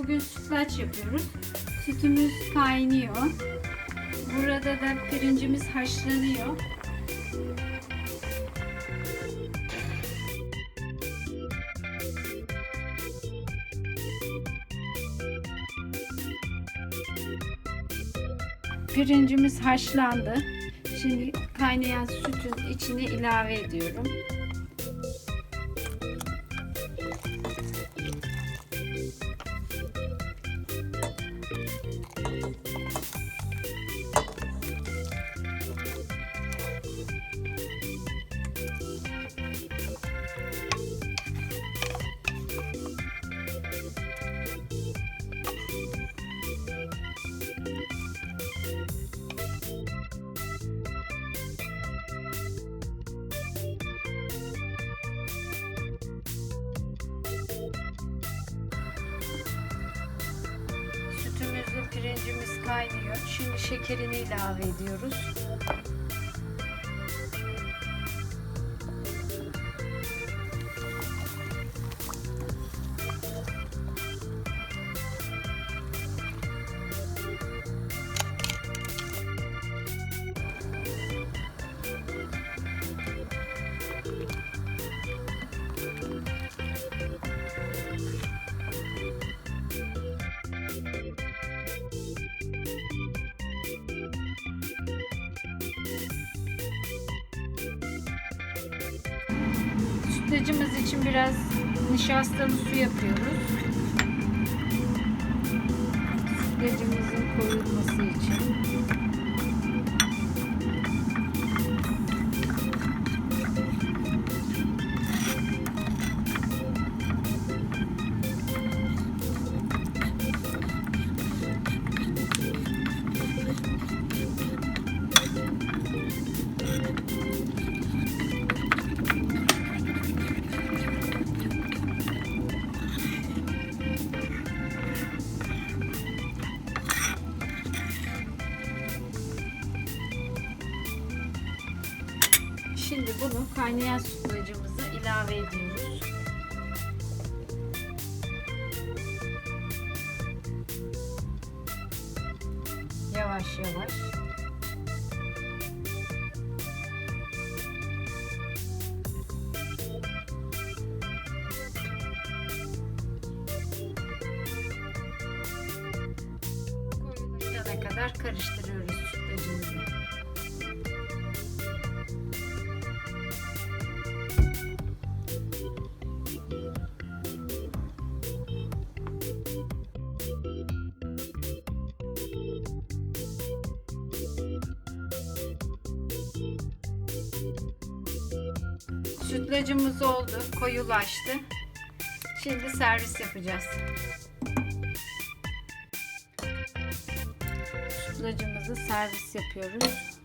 Bugün sütlaç yapıyoruz. Sütümüz kaynıyor. Burada da pirincimiz haşlanıyor. Pirincimiz haşlandı. Şimdi kaynayan sütün içine ilave ediyorum. Sütümüzle pirincimiz kaynıyor. Şimdi şekerini ilave ediyoruz. Sütlacımız için biraz nişastalı su yapıyoruz. Sütlacımızın koyulması için. Şimdi bunu kaynayan sütlacımıza ilave ediyoruz. Yavaş yavaş. Koyulana kadar karıştırıyoruz sütlacımızı. Sütlacımız oldu, koyulaştı. Şimdi servis yapacağız. Sütlacımızı servis yapıyoruz.